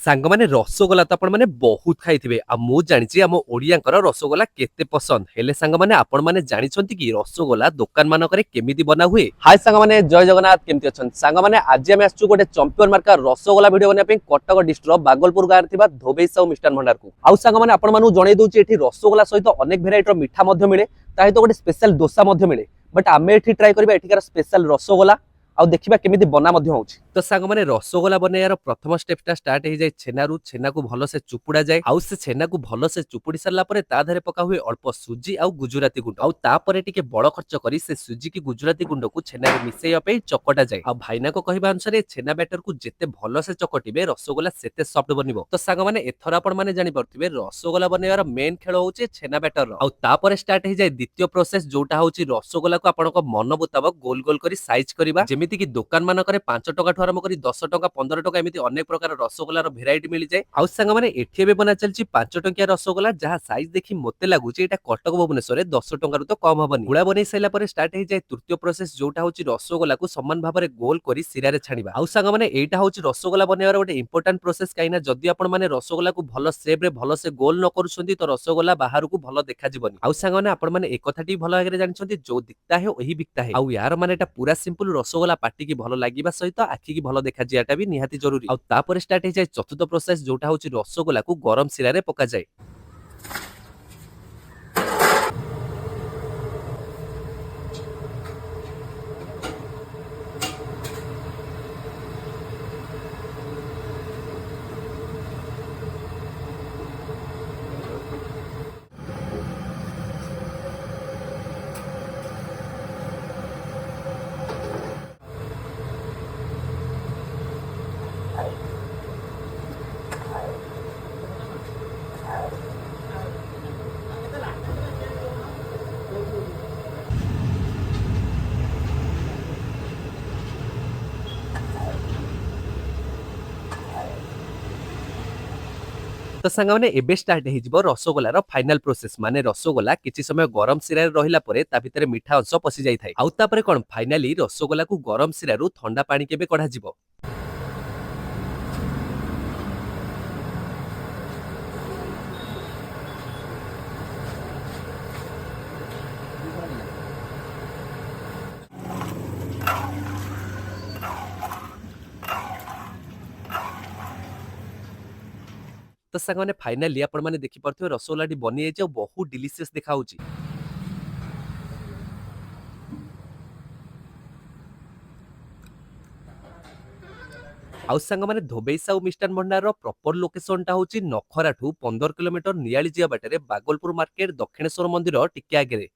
ସାଙ୍ଗମାନେ ରସଗୋଲା ତ ଆପଣମାନେ ବହୁତ ଖାଇଥିବେ ଆଉ ମୁଁ ଜାଣିଛି ଆମ ଓଡ଼ିଆଙ୍କର ରସଗୋଲା କେତେ ପସନ୍ଦ ହେଲେ ସାଙ୍ଗମାନେ ଆପଣମାନେ ଜାଣିଛନ୍ତି କି ରସଗୋଲା ଦୋକାନ ମାନଙ୍କରେ କେମିତି ବନା ହୁଏ। ହାय ସାଙ୍ଗମାନେ ଜୟ ଜଗନ୍ନାଥ କେମିତି ଅଛନ୍ତି ସାଙ୍ଗମାନେ ଆଜି ଆମେ ଆସିଛୁ ଗୋଟେ ଚମ୍ପିୟନ ମାର୍କା ରସଗୋଲା ଭିଡ଼ିଓ ବନେଇବା ପାଇଁ କଟକ ଡିଷ୍ଟ୍ରିକ୍ଟର ବାଗଲପୁର ଗାଁରେ ଥିବା ଧୋବେଇ ସାହୁ ମିଷ୍ଟାନ ଭଣ୍ଡାରକୁ ଆଉ ସାଙ୍ଗମାନେ ଆପଣମାନଙ୍କୁ ଜଣେଇ ଦଉଛି ଏଠି ରସଗୋଲା ସହିତ ଅନେକ ଭେରାଇଟିର ମିଠା ମଧ୍ୟ ମିଳେ ତା ସହିତ ଗୋଟେ ସ୍ପେଶାଲ ଦୋସା ମଧ୍ୟ ମିଳେ ବଟ୍ ଆମେ ଏଠି ଟ୍ରାଏ କରିବା ଏଠିକାର ସ୍ପେଶାଲ ରସଗୋଲା ଆଉ ଦେଖିବା କେମିତି ବନା ମଧ୍ୟ ହଉଛି। ତ ସାଙ୍ଗମାନେ ରସଗୋଲା ବନେଇବାର ପ୍ରଥମ ଷ୍ଟେପଟା ଷ୍ଟାର୍ଟ ହେଇଯାଏ ଛେନାରୁ। ଛେନାକୁ ଭଲସେ ଚୁପୁଡା ଯାଏ ଆଉ ସେ ଛେନାକୁ ଭଲସେ ଚୁପୁଡି ସାରିଲା ପରେ ତା ଦେହରେ ପକା ହୁଏ ଅଳ୍ପ ସୁଜି ଆଉ ଗୁଜୁରାତି ଗୁଣ୍ଡ ଆଉ ତାପରେ ଟିକେ ବଳ ଖର୍ଚ୍ଚ କରି ସେ ସୁଜି କି ଗୁଜୁରାତି ଗୁଣ୍ଡକୁ ଛେନାରେ ମିଶେଇବା ପାଇଁ ଚକଟା ଯାଏ ଆଉ ଭାଇନାଙ୍କ କହିବା ଅନୁସାରେ ଛେନା ବ୍ୟାଟରକୁ ଯେତେ ଭଲସେ ଚକଟିବେ ରସଗୋଲା ସେତେ ସଫ୍ଟ ବନିବ। ତ ସାଙ୍ଗମାନେ ଏଥର ଆପଣମାନେ ଜାଣିପାରୁଥିବେ ରସଗୋଲା ବନେଇବାର ମେନ୍ ଖେଳ ହଉଛି ଛେନା ବ୍ୟାଟରର ଆଉ ତାପରେ ଷ୍ଟାର୍ଟ ହେଇଯାଏ ଦ୍ୱିତୀୟ ପ୍ରୋସେସ ଯୋଉଟା ହଉଛି ରସଗୋଲାକୁ ଆପଣଙ୍କ ମନ ମୁତାବକ ଗୋଲ ଗୋଲ କରି ସାଇଜ କରିବା ଯେମିତି କି ଦୋକାନ ମାନଙ୍କରେ 5 ଟଙ୍କାଠୁ ଆରମ୍ଭ କରି 10 ଟଙ୍କା 15 ଟଙ୍କା ଏମିତି ଅନେକ ପ୍ରକାର ରସଗୋଲାର ଭେରାଇଟି ମିଳିଯାଏ। ଆଉ ସାଙ୍ଗମାନେ ଏଠି ଏବେ ବନା ଚାଲିଛି 5 ଟଙ୍କିଆ ରସଗୋଲା ଯାହା ସାଇଜ ଦେଖି ମତେ ଲାଗୁଛି ଏଇଟା କଟକ ଭୁବନେଶ୍ୱରରେ 10 ଟଙ୍କାରୁ ତ କମ ହବନି। ଗୁଳା ବନେଇ ସାରିଲା ପରେ ଷ୍ଟାର୍ଟ ହେଇଯାଏ ତୃତୀୟ ପ୍ରୋସେସ ଯୋଉଟା ହଉଛି ରସଗୋଲାକୁ ସମାନ ଭାବରେ ଗୋଲ କରି ଶିରାରେ ଛାଣିବା। ଆଉ ସାଙ୍ଗମାନେ ଏଇଟା ହଉଛି ରସଗୋଲା ବନେଇବାର ଗୋଟେ ଇମ୍ପୋର୍ଟାଣ୍ଟ ପ୍ରୋସେସ କାହିଁକି ନା ଯଦି ଆପଣ ମାନେ ରସଗୋଲାକୁ ଭଲ ସେପରେ ଭଲସେ ଗୋଲ ନ କରୁଛନ୍ତି ତ ରସଗୋଲା ବାହାରକୁ ଭଲ ଦେଖାଯିବନି। ଆଉ ସାଙ୍ଗମାନେ ଆପଣମାନେ ଏ କଥାଟି ଭଲ ଭାବରେ ଜାଣିଛନ୍ତି ଯୋଉ ଦିଖତା ହେ ଓହି ବିକତା ହେ ଆଉ ୟାର ମାନେ ଏଟା ପୁରା ସିମ୍ପଲ ରସଗୋଲା ପାଟିକି ଭଲ ଲାଗିବା ସହିତ ଆଖିକି ଭଲ ଦେଖାଯିବାଟା ବି ନିହାତି ଜରୁରୀ। ଆଉ ତାପରେ ଷ୍ଟାର୍ଟ ହେଇଯାଏ ଚତୁର୍ଥ ପ୍ରୋସେସ ଯୋଉଟା ହଉଛି ରସଗୋଲାକୁ ଗରମ ଶିରାରେ ପକାଯାଏ। ତ ସାଙ୍ଗମାନେ ଏବେ ଷ୍ଟାର୍ଟ ହେଇଯିବ ରସଗୋଲାର ଫାଇନାଲ ପ୍ରୋସେସ ମାନେ ରସଗୋଲା କିଛି ସମୟ ଗରମ ଶିରାରେ ରହିଲା ପରେ ତା ଭିତରେ ମିଠା ଅଂଶ ପଶି ଯାଇଥାଏ ଆଉ ତାପରେ କଣ ଫାଇନାଲି ରସଗୋଲାକୁ ଗରମ ଶିରାରୁ ଥଣ୍ଡା ପାଣି କେବେ କଢାଯିବ। ତ ସାଙ୍ଗମାନେ ଫାଇନାଲି ଆପଣମାନେ ଦେଖିପାରୁଥିବେ ରସଗୋଲାଟି ବନିଯାଇଛି ଆଉ ବହୁତ ଡିଲିସିୟସ୍ ଦେଖାଯାଉଛି। ଆଉ ସାଙ୍ଗମାନେ ଧୋବେଇ ସାହୁ ମିଷ୍ଟାନ ଭଣ୍ଡାରର ପ୍ରପର ଲୋକେସନଟା ହଉଛି ନଖରାଠୁ 15 କିଲୋମିଟର ନିଆଳି ଯିବା ବାଟରେ ବାଗଲପୁର ମାର୍କେଟ ଦକ୍ଷିଣେଶ୍ୱର ମନ୍ଦିର ଟିକେ ଆଗରେ।